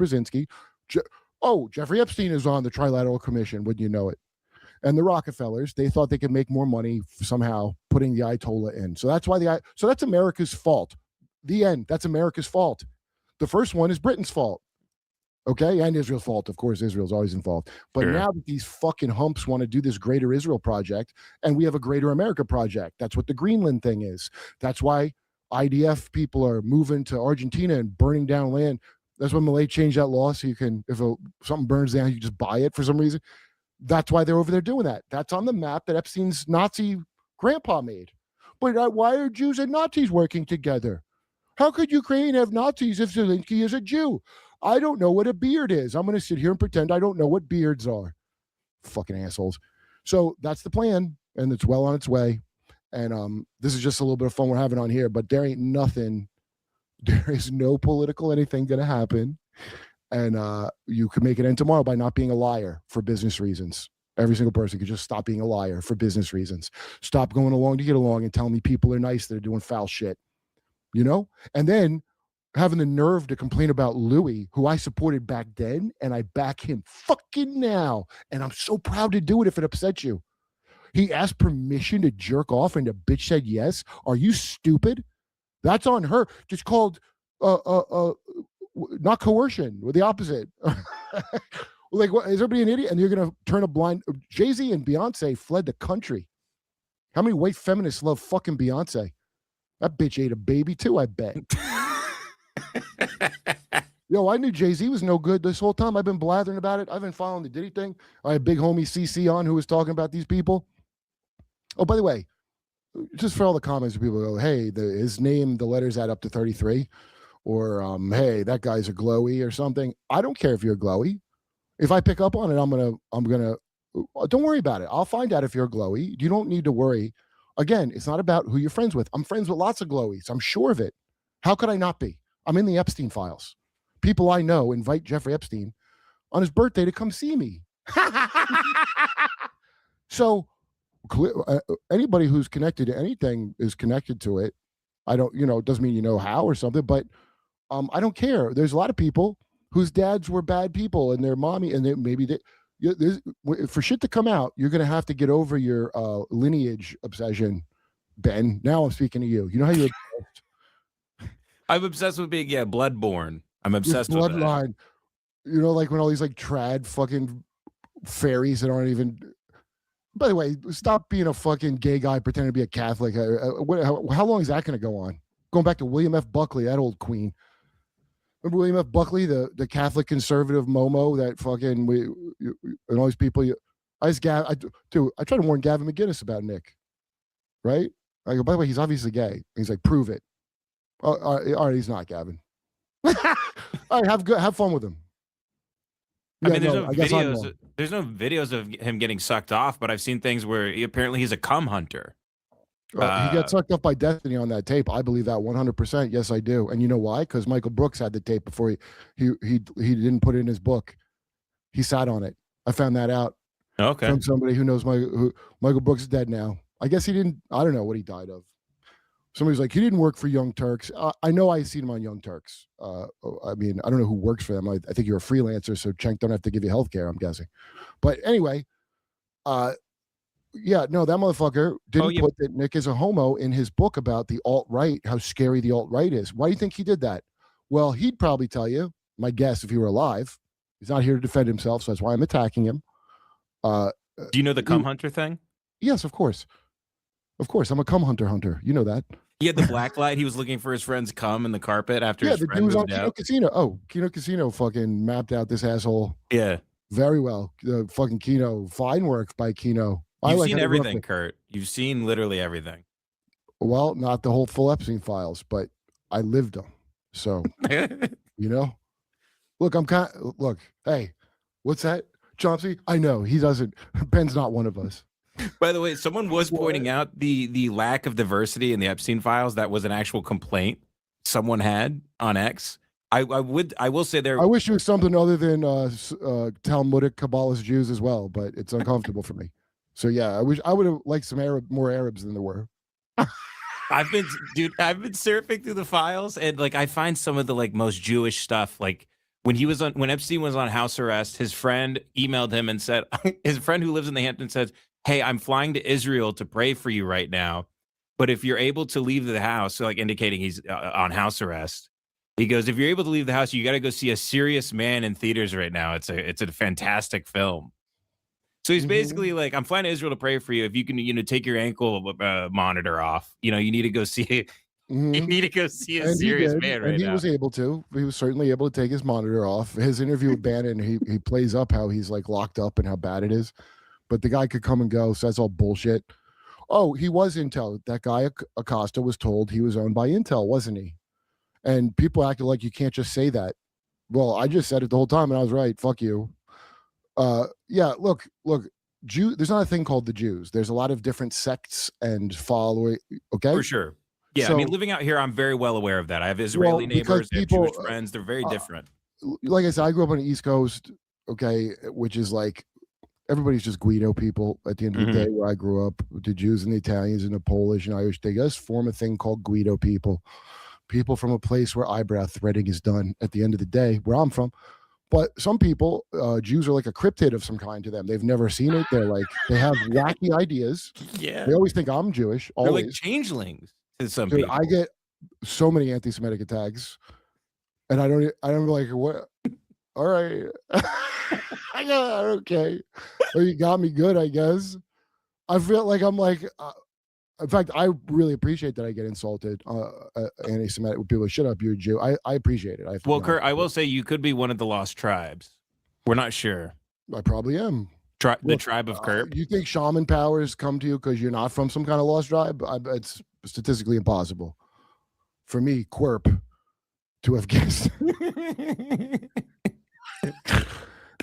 Brzezinski. Jeffrey Epstein is on the Trilateral Commission. Wouldn't you know it? And the Rockefellers, they thought they could make more money somehow putting the Ayatollah in. So that's why so that's America's fault. The end. That's America's fault. The first one is Britain's fault. Okay, and Israel's fault. Of course, Israel's always involved. But Sure. now that these fucking humps want to do this Greater Israel project, and we have a Greater America project, that's what the Greenland thing is. That's why IDF people are moving to Argentina and burning down land. That's when Malay changed that law so you can, if something burns down, you just buy it for some reason. That's why they're over there doing that. That's on the map that Epstein's Nazi grandpa made. But why are Jews and Nazis working together? How could Ukraine have Nazis if Zelensky is a Jew? I don't know what a beard is. I'm going to sit here and pretend I don't know what beards are. Fucking assholes. So that's the plan, and it's well on its way. And this is just a little bit of fun we're having on here, but there ain't nothing. There is no political anything going to happen. And you can make it end tomorrow by not being a liar for business reasons. Every single person could just stop being a liar for business reasons. Stop going along to get along and telling me people are nice that are doing foul shit. You know? And then having the nerve to complain about Louis, who I supported back then, and I back him fucking now. And I'm so proud to do it if it upsets you. He asked permission to jerk off and the bitch said yes. Are you stupid? That's on her. Just called not coercion, or the opposite. Like, what, is everybody an idiot? And you're going to turn a blind... Jay-Z and Beyonce fled the country. How many white feminists love fucking Beyonce? That bitch ate a baby too, I bet. Yo, I knew Jay-Z was no good this whole time. I've been blathering about it. I've been following the Diddy thing. I had big homie CC on who was talking about these people. Oh, by the way, just for all the comments, people go, hey, his name, the letters add up to 33. Or, hey, that guy's a glowy or something. I don't care if you're glowy. If I pick up on it, I'm gonna, don't worry about it. I'll find out if you're glowy. You don't need to worry. Again, it's not about who you're friends with. I'm friends with lots of glowies. I'm sure of it. How could I not be? I'm in the Epstein files. People I know invite Jeffrey Epstein on his birthday to come see me. So anybody who's connected to anything is connected to it. I don't, it doesn't mean you know how or something, but I don't care. There's a lot of people whose dads were bad people and their mommy, and for shit to come out, you're going to have to get over your lineage obsession, Ben. Now I'm speaking to you. You know how you're I'm obsessed with being, bloodborne. I'm obsessed with bloodline. Like when all these like trad fucking fairies that aren't even. By the way, stop being a fucking gay guy pretending to be a Catholic. How long is that going to go on? Going back to William F. Buckley, that old queen. Remember William F. Buckley, the Catholic conservative Momo, that fucking and all these people. I try to warn Gavin McGinnis about Nick, right? I go, by the way, he's obviously gay. He's like, prove it. All right, he's not, Gavin. All right, have fun with him. Yeah, I mean, there's no videos of him getting sucked off, but I've seen things where apparently he's a cum hunter. He got sucked up by Destiny on that tape. I believe that 100%. Yes, I do. And you know why? Because Michael Brooks had the tape before he didn't put it in his book. He sat on it. I found that out. Okay. From somebody who knows Michael Brooks is dead now. I guess he didn't. I don't know what he died of. Somebody's like, he didn't work for Young Turks. I know I seen him on Young Turks. I mean, I don't know who works for them. I think you're a freelancer, so Cenk don't have to give you health care, I'm guessing. But anyway, that motherfucker didn't put that Nick is a homo in his book about the alt-right, how scary the alt-right is. Why do you think he did that? Well, he'd probably tell you, my guess, if he were alive. He's not here to defend himself, so that's why I'm attacking him. Do you know the cum hunter thing? Yes, of course. Of course, I'm a cum hunter. You know that. He had the black light. He was looking for his friend's cum in the carpet after his friend was on moved out. Kino Casino. Oh, Kino Casino fucking mapped out this asshole. Yeah. Very well. The fucking Kino. Fine work by Kino. You've seen everything, Kurt. You've seen literally everything. Well, not the whole full Epstein files, but I lived them. So, look, hey, what's that? Chauncey? I know, he doesn't. Ben's not one of us. By the way, someone was pointing out the lack of diversity in the Epstein files. That was an actual complaint someone had on X. I will say there. I wish it was something other than Talmudic Kabbalist Jews as well, but it's uncomfortable for me. So yeah, I would have liked some more Arabs than there were. I've been surfing through the files and like I find some of the like most Jewish stuff like when Epstein was on house arrest, his friend emailed him and said, his friend who lives in the Hamptons says, "Hey, I'm flying to Israel to pray for you right now, but if you're able to leave the house," so like indicating he's on house arrest. He goes, "If you're able to leave the house, you got to go see A Serious Man in theaters right now. It's a fantastic film." So he's basically like, "I'm flying to Israel to pray for you. If you can, take your ankle monitor off. You need to go see you need to go see A And he Serious did, Man and right he now." was able to. He was certainly able to take his monitor off. His interview with Bannon, he plays up how he's like locked up and how bad it is. But the guy could come and go, says all bullshit. Oh, he was Intel. That guy Acosta was told he was owned by Intel, wasn't he? And people acted like you can't just say that. Well, I just said it the whole time, and I was right. Fuck you. Yeah, look, Jew. There's not a thing called the Jews. There's a lot of different sects and following. Okay, For sure. Yeah, I so mean, living out here, I'm very well aware of that. I have Israeli because neighbors, I have people, Jewish friends. They're very different. like I said, I grew up on the East Coast. Okay, which is like everybody's just Guido people at the end of the day. Where I grew up, the Jews and the Italians and the Polish and Irish, they just form a thing called Guido people. People from a place where eyebrow threading is done at the end of the day, where I'm from. But some people, Jews are like a cryptid of some kind to them. They've never seen it. They're like, they have wacky ideas. Yeah. They always think I'm Jewish. They're like Always. changelings to some Dude, people. I get so many anti-Semitic attacks, and I'm like, what? All right, I got okay. Well, you got me good, I guess. I feel like I'm like. In fact, I really appreciate that I get insulted, anti-Semitic with people. Shut up, you're a Jew. I appreciate it. Well, Kurt, I will say you could be one of the lost tribes. We're not sure. I probably am. The tribe of Kurt. You think shaman powers come to you because you're not from some kind of lost tribe? It's statistically impossible. For me, Quirp, to have guessed.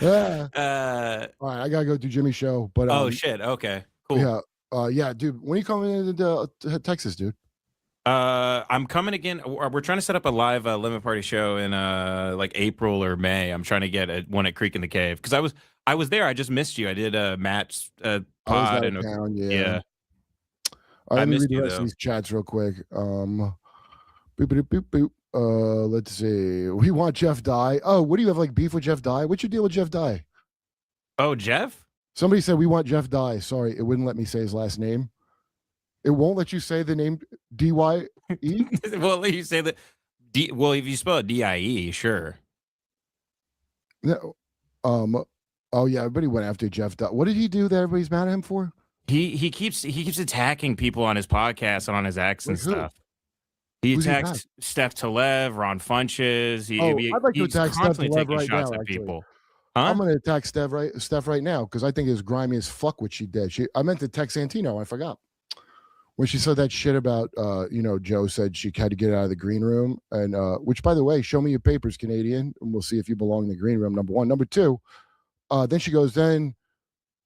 All right, I gotta go do Jimmy's show. But oh shit, okay, cool. Yeah. Yeah, dude. When are you coming into Texas, dude? I'm coming again. We're trying to set up a live limit party show in like April or May. I'm trying to get one at Creek in the Cave because I was there. I just missed you. I did Matt's pod and yeah. All right, let me read the rest of these chats real quick. Boop, boop, boop, boop. Let's see. We want Jeff Dye. Oh, what do you have like beef with Jeff Dye? What's your deal with Jeff Dye? Oh, Jeff? Somebody said we want Jeff Dye. Sorry, it wouldn't let me say his last name. It won't let you say the name D-Y-E? Well, let you say that. Well, if you spell it D-I-E, sure. No. Oh yeah, everybody went after Jeff Dye. What did he do that everybody's mad at him for? He keeps attacking people on his podcast and on his ex and stuff. He attacks Steph Taleb, Ron Funches. I'd like to attack Steph Taleb right now, at actually. people. Huh? I'm going to attack Steph right now because I think it's grimy as fuck what she did. I meant to text Santino. I forgot. When she said that shit about, Joe said she had to get out of the green room. And which, by the way, show me your papers, Canadian, and we'll see if you belong in the green room, number one. Number two, then she goes, then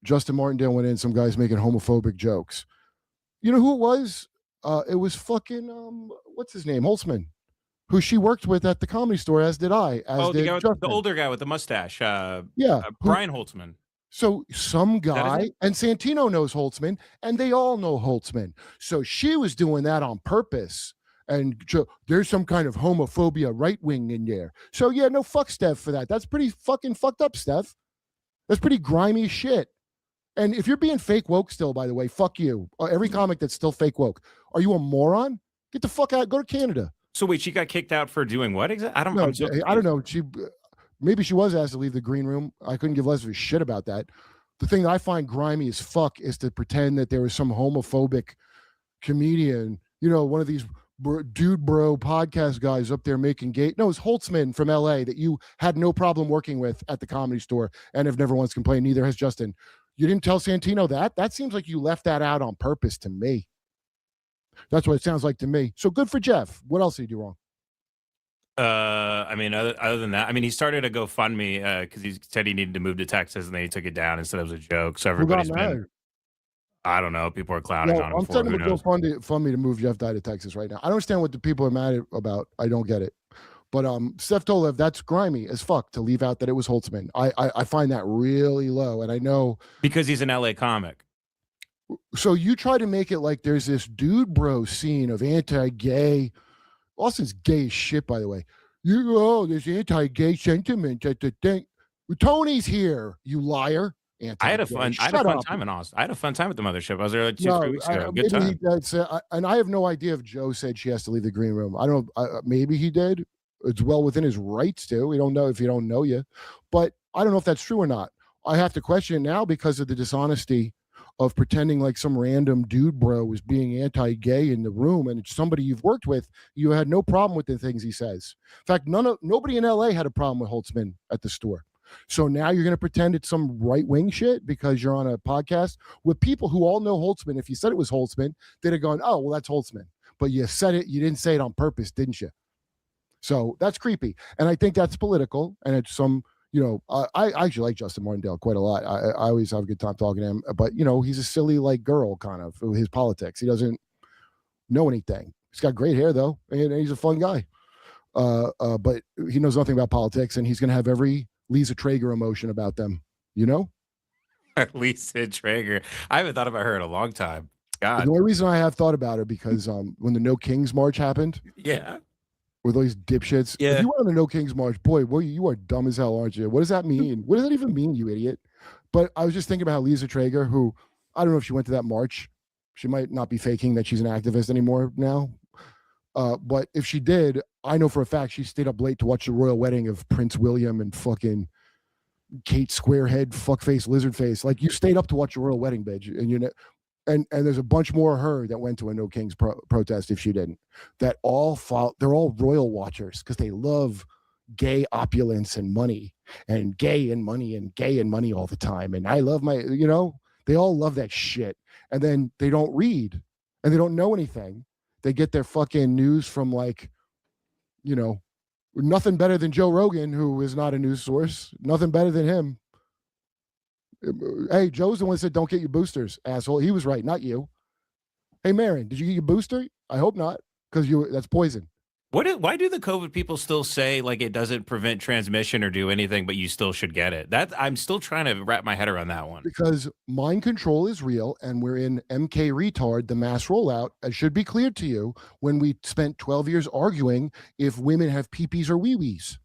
Justin Martindale went in, some guys making homophobic jokes. You know who it was? It was fucking, what's his name? Holtzman, who she worked with at the Comedy Store, as did I. The older guy with the mustache. Brian Holtzman. So some guy, and Santino knows Holtzman, and they all know Holtzman. So she was doing that on purpose. And there's some kind of homophobia right wing in there. So yeah, no, fuck Steph for that. That's pretty fucking fucked up, Steph. That's pretty grimy shit. And if you're being fake woke still, by the way, fuck you. Every comic that's still fake woke. Are you a moron? Get the fuck out. Go to Canada. So wait, she got kicked out for doing what exactly? I don't know. Maybe she was asked to leave the green room. I couldn't give less of a shit about that. The thing that I find grimy as fuck is to pretend that there was some homophobic comedian, one of these dude bro podcast guys up there making gay. No, it's Holtzman from LA that you had no problem working with at the Comedy Store and have never once complained. Neither has Justin. You didn't tell Santino that? That seems like you left that out on purpose to me. That's what it sounds like to me. So good for Jeff. What else did he do wrong? I mean, other than that, I mean, he started a GoFundMe because he said he needed to move to Texas, and then he took it down and said it was a joke. So everybody's been, I don't know, people are clowning on him. I'm starting to GoFundMe to move Jeff Dye to Texas right now. I don't understand what the people are mad about. I don't get it. But Steph Tolev, that's grimy as fuck to leave out that it was Holtzman. I find that really low, and I know because he's an LA comic. So you try to make it like there's this dude bro scene of anti-gay. Austin's gay as shit, by the way. There's anti-gay sentiment at the thing. Tony's here, you liar. I had a Anti-gay. fun I had a Shut fun up. time in Austin. I had a fun time at the mothership. I was there like 2-3 No, weeks ago. Good maybe he time. did say, and I have no idea if Joe said she has to leave the green room. I don't know. Maybe he did. It's well within his rights to. We don't know if you don't know you, but I don't know if that's true or not. I have to question it now because of the dishonesty of pretending like some random dude bro was being anti-gay in the room, and it's somebody you've worked with. You had no problem with the things he says. In fact, nobody in LA had a problem with Holtzman at the store. So now you're going to pretend it's some right wing shit because you're on a podcast with people who all know Holtzman. If you said it was Holtzman, they'd have gone, "Oh, well, that's Holtzman." But you said it. You didn't say it on purpose, didn't you? So that's creepy, and I think that's political. And it's some, I actually like Justin Martindale quite a lot. I always have a good time talking to him. But he's a silly like girl kind of his politics. He doesn't know anything. He's got great hair though, and he's a fun guy. But he knows nothing about politics, and he's going to have every Lisa Traeger emotion about them. Lisa Traeger. I haven't thought about her in a long time. God. The only reason I have thought about her because when the No Kings March happened, Yeah. with all these dipshits. Yeah. If you went on the No Kings March, boy, you are dumb as hell, aren't you? What does that mean? What does that even mean, you idiot? But I was just thinking about Lisa Traeger, who I don't know if she went to that march. She might not be faking that she's an activist anymore now. But if she did, I know for a fact she stayed up late to watch the royal wedding of Prince William and fucking Kate Squarehead, fuckface, lizard face. Like you stayed up to watch the royal wedding, bitch, and there's a bunch more of her that went to a No Kings protest if she didn't. That all they're all royal watchers because they love gay opulence and money and gay and money all the time. And I love they all love that shit. And then they don't read and they don't know anything. They get their fucking news from nothing better than Joe Rogan, who is not a news source. Nothing better than him. Hey, Joe's the one that said, "Don't get your boosters, asshole." He was right, not you. Hey, Marin, did you get your booster? I hope not, because that's poison. Why do the COVID people still say like it doesn't prevent transmission or do anything, but you still should get it? That I'm still trying to wrap my head around that one. Because mind control is real, and we're in MK retard, the mass rollout. It should be clear to you when we spent 12 years arguing if women have peepees or wee-wees.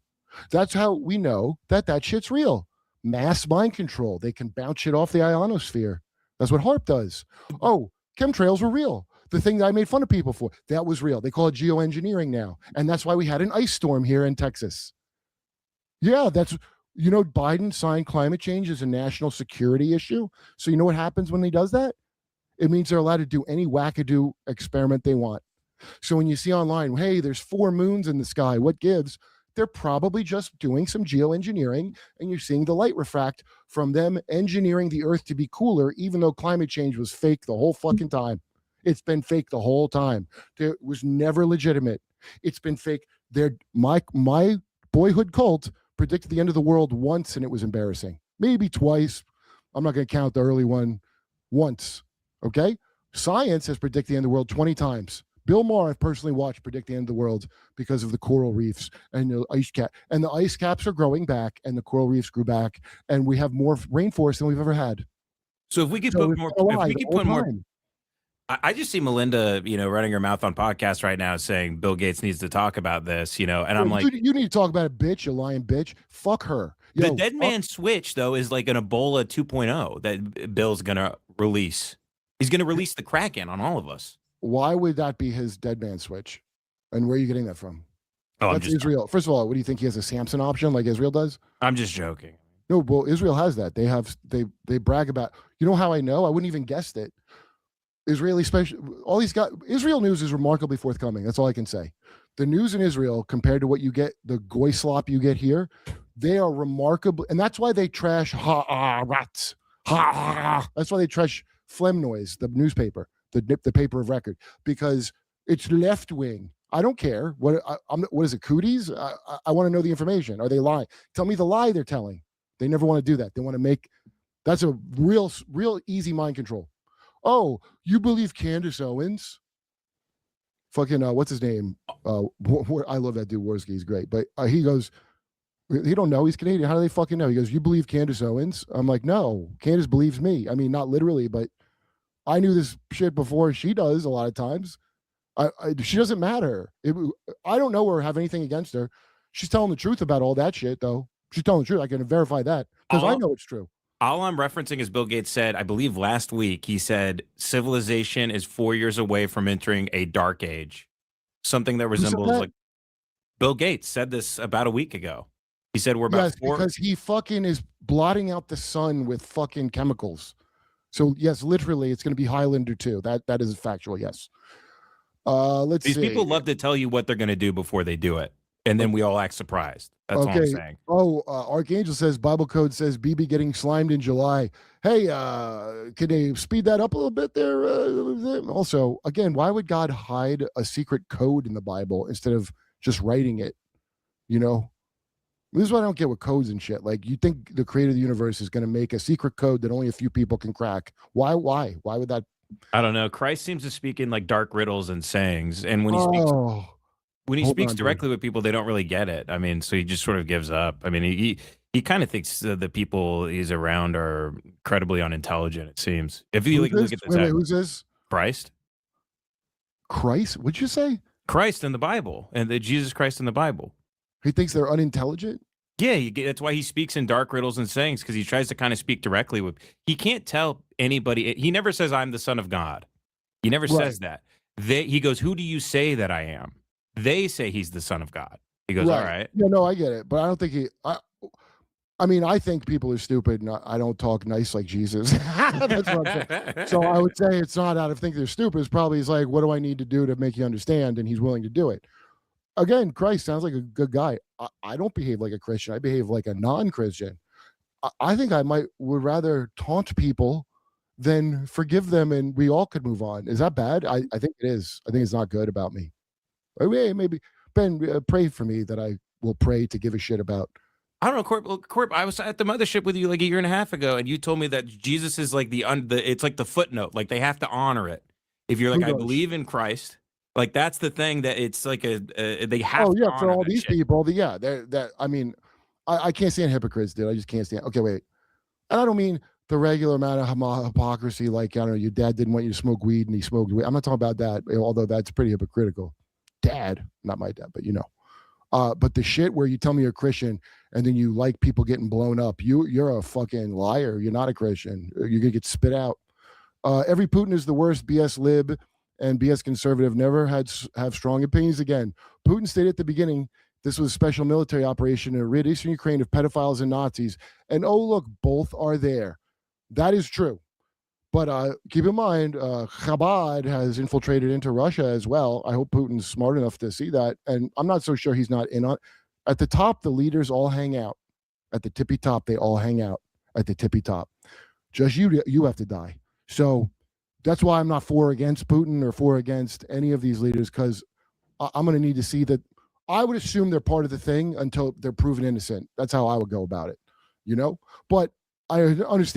That's how we know that shit's real. Mass mind control. They can bounce shit off the ionosphere. That's what HARP does. Oh, chemtrails were real. The thing that I made fun of people for, that was real. They call it geoengineering now. And that's why we had an ice storm here in Texas. Yeah, Biden signed climate change as a national security issue. So you know what happens when he does that? It means they're allowed to do any wackadoo experiment they want. So when you see online, hey, there's 4 moons in the sky, what gives? They're probably just doing some geoengineering, and you're seeing the light refract from them engineering the Earth to be cooler, even though climate change was fake the whole fucking time. It's been fake the whole time. It was never legitimate. It's been fake. My boyhood cult predicted the end of the world once, and it was embarrassing. Maybe twice. I'm not going to count the early one. Once. Okay? Science has predicted the end of the world 20 times. Bill Maher, I've personally watched predict the end of the world because of the coral reefs and the ice cap. And the ice caps are growing back, and the coral reefs grew back, and we have more rainforest than we've ever had. So if we could put more, I just see Melinda, running her mouth on podcasts right now saying Bill Gates needs to talk about this, and I'm like, you need to talk about it, bitch, you lying bitch. Fuck her. The dead man switch, though, is like an Ebola 2.0 that Bill's going to release. He's going to release the Kraken on all of us. Why would that be his dead man switch? And where are you getting that from? Oh, that's Israel. First of all, what do you think he has a Samson option like Israel does? I'm just joking. No, well, Israel has that. They brag about. You know how I know? I wouldn't even guess it. Israeli special. All these guys. Israel news is remarkably forthcoming. That's all I can say. The news in Israel compared to what you get, the goy slop you get here, they are remarkable, and that's why they trash rats. That's why they trash phlegm noise, the newspaper. The paper of record, because it's left wing. I don't care what is it, cooties? I want to know the information. Are they lying? Tell me the lie they're telling. They never want to do that. They want to make. That's a real easy mind control. Oh, you believe Candace Owens? Fucking what's his name? I love that dude Worski. He's great, but he goes. He don't know. He's Canadian. How do they fucking know? He goes, you believe Candace Owens? I'm like, no. Candace believes me. I mean, not literally, but. I knew this shit before she does a lot of times. She doesn't matter. I don't know her or have anything against her. She's telling the truth about all that shit, though. She's telling the truth. I can verify that because I know it's true. All I'm referencing is Bill Gates said, I believe last week, he said civilization is 4 years away from entering a dark age. Something that Who said resembles that? like Bill Gates said this about a week ago. He said we're about Yes, 4 because he fucking is blotting out the sun with fucking chemicals. So yes, literally, it's going to be Highlander 2. That is factual. Yes. Let's These see. people love to tell you what they're going to do before they do it, and then we all act surprised. That's all I'm Okay. saying. Oh, Archangel says Bible code says BB getting slimed in July. Hey, can they speed that up a little bit there? Also, again, why would God hide a secret code in the Bible instead of just writing it? You know, this is what I don't get with codes and shit. Like, you think the creator of the universe is going to make a secret code that only a few people can crack? Why? Why would that? I don't know. Christ seems to speak in like dark riddles and sayings, and when he Oh, hold speaks on, dude. directly with people, they don't really get it. I mean, so he just sort of gives up. I mean, he kind of thinks the people he's around are incredibly unintelligent. It seems. If you Who's look this? at the Wait, who's this? Christ, Christ? What'd you say? Christ in the Bible, and the Jesus Christ in the Bible. He thinks they're unintelligent? Yeah, that's why he speaks in dark riddles and sayings, because he tries to kind of speak directly with. He can't tell anybody. He never says I'm the Son of God. He never Right. says that. He goes, "Who do you say that I am?" They say he's the Son of God. He goes, "All right." Yeah, no, I get it, but I don't think he. I mean, I think people are stupid, and I don't talk nice like Jesus. That's what I'm saying. So I would say it's not out of think they're stupid. It's probably he's like, what do I need to do to make you understand? And he's willing to do it. Again, Christ sounds like a good guy. I don't behave like a Christian. I behave like a non-Christian. I think I would rather taunt people than forgive them, and we all could move on. Is that bad? I think it is. I think it's not good about me. Maybe Ben, pray for me that I will pray to give a shit about. I don't know, Corp. I was at the mothership with you like a year and a half ago, and you told me that Jesus is like it's like the footnote. Like they have to honor it. If you're like, I believe in Christ, like that's the thing that it's like they have. Oh to yeah, honor for all that these shit. people, that I mean, I can't stand hypocrites, dude. I just can't stand. Okay, wait, and I don't mean the regular amount of hypocrisy. Like, I don't know, your dad didn't want you to smoke weed and he smoked weed. I'm not talking about that, although that's pretty hypocritical. Dad, not my dad, but you know. But the shit where you tell me you're a Christian and then you like people getting blown up, you're a fucking liar. You're not a Christian. You're gonna get spit out. Every Putin is the worst. BS lib and BS conservative never have strong opinions again. Putin stated at the beginning this was a special military operation to rid Eastern Ukraine of pedophiles and Nazis. And oh look, both are there. That is true. But keep in mind, Chabad has infiltrated into Russia as well. I hope Putin's smart enough to see that. And I'm not so sure he's not in on. At the top, the leaders all hang out. At the tippy top, they all hang out at the tippy top. Just you have to die. So that's why I'm not for or against Putin or for or against any of these leaders, because I'm going to need to see that. I would assume they're part of the thing until they're proven innocent. That's how I would go about it, you know? But I understand